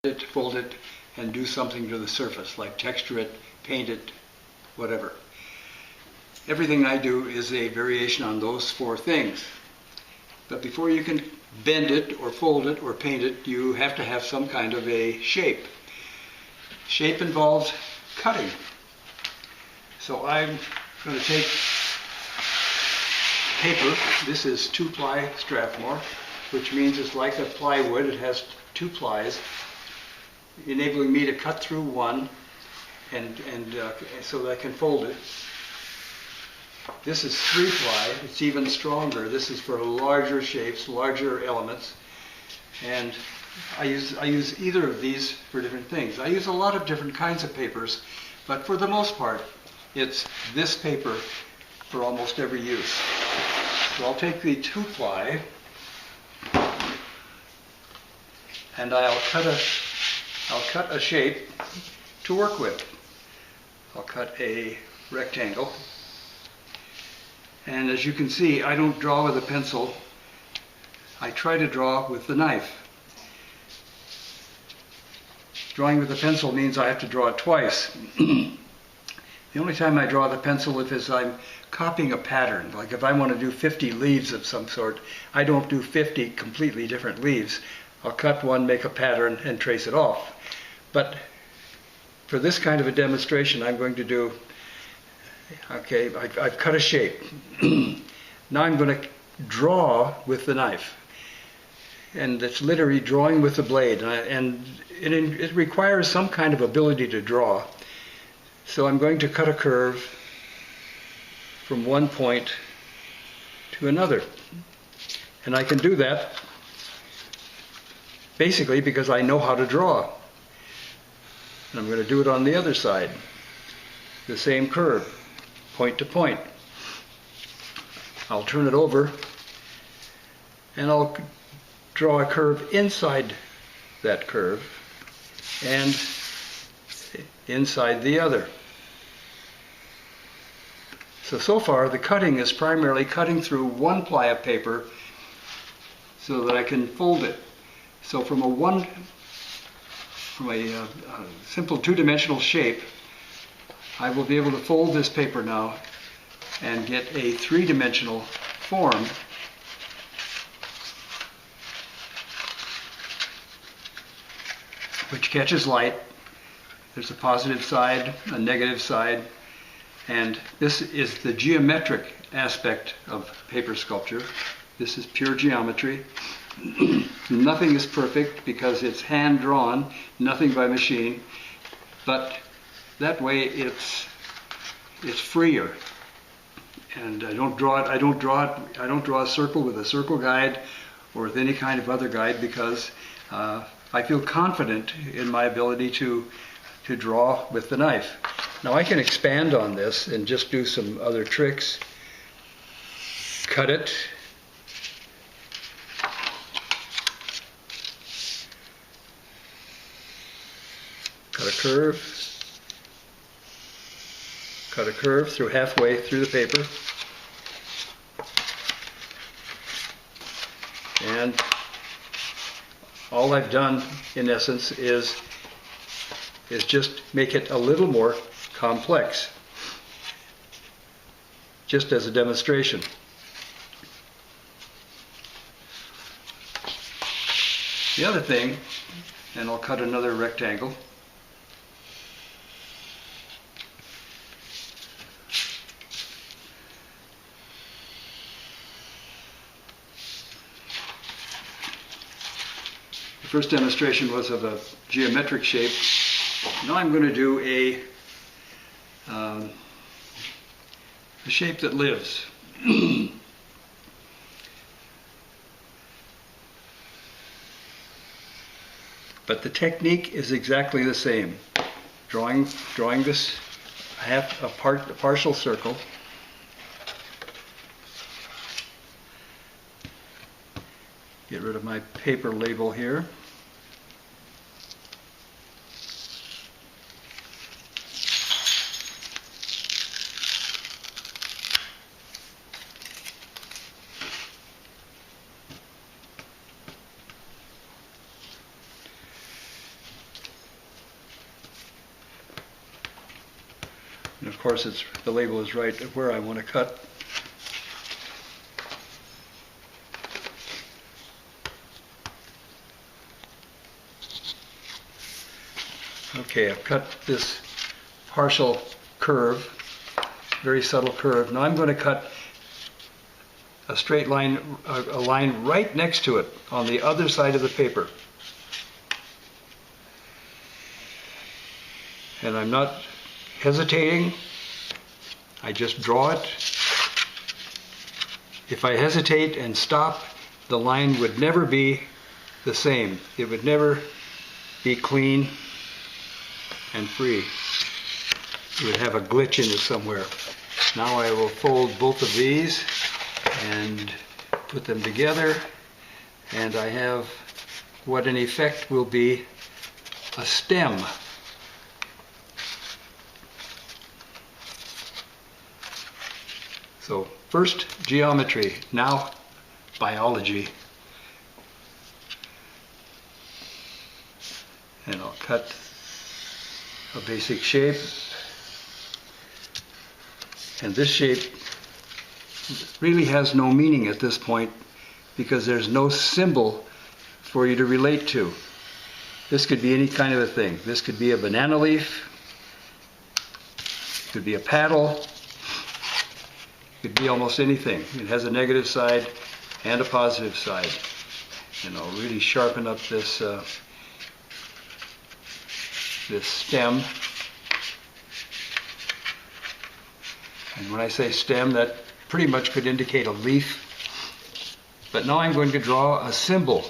it, fold it, and do something to the surface, like texture it, paint it, whatever. Everything I do is a variation on those four things. But before you can bend it or fold it or paint it, you have to have some kind of a shape. Shape involves cutting. So I'm going to take paper. This is 2-ply Strathmore, which means it's like a plywood. It has 2 plies, enabling me to cut through one and so that I can fold it. This is 3-ply. It's even stronger. This is for larger shapes, larger elements, and I use either of these for different things. I use a lot of different kinds of papers, but for the most part, it's this paper for almost every use. So I'll take the 2-ply and I'll cut a shape to work with. I'll cut a rectangle. And as you can see, I don't draw with a pencil. I try to draw with the knife. Drawing with a pencil means I have to draw it twice. The only time I draw the pencil is I'm copying a pattern. Like if I want to do 50 leaves of some sort, I don't do 50 completely different leaves. I'll cut one, make a pattern, and trace it off. But for this kind of a demonstration, I'm going to do, okay, I've cut a shape. Now I'm going to draw with the knife. And it's literally drawing with the blade. And it requires some kind of ability to draw. So I'm going to cut a curve from one point to another. And I can do that basically because I know how to draw. And I'm going to do it on the other side. The same curve, point to point. I'll turn it over and I'll draw a curve inside that curve and inside the other. So far the cutting is primarily cutting through 1 ply of paper so that I can fold it. So from a simple 2-dimensional shape, I will be able to fold this paper now and get a 3-dimensional form which catches light. There's a positive side, a negative side, and this is the geometric aspect of paper sculpture. This is pure geometry. Nothing is perfect because it's hand drawn, nothing by machine, but that way it's freer. And I don't draw a circle with a circle guide or with any kind of other guide because I feel confident in my ability to draw with the knife. Now I can expand on this and just do some other tricks. Cut it. Cut a curve. Cut a curve through halfway through the paper. And all I've done in essence is just make it a little more complex, just as a demonstration. The other thing, and I'll cut another rectangle. The first demonstration was of a geometric shape. Now I'm going to do a shape that lives. But the technique is exactly the same. Drawing this a partial circle. Get rid of my paper label here. And of course the label is right where I want to cut. Okay, I've cut this partial curve, very subtle curve. Now I'm going to cut a straight line, a line right next to it on the other side of the paper. And I'm not hesitating, I just draw it. If I hesitate and stop, the line would never be the same. It would never be clean and free. It would have a glitch in it somewhere. Now I will fold both of these and put them together, and I have what in effect will be a stem. So first geometry, now biology. And I'll cut a basic shape. And this shape really has no meaning at this point because there's no symbol for you to relate to. This could be any kind of a thing. This could be a banana leaf, it could be a paddle, it could be almost anything. It has a negative side and a positive side. And I'll really sharpen up this this stem. And when I say stem, that pretty much could indicate a leaf. But now I'm going to draw a symbol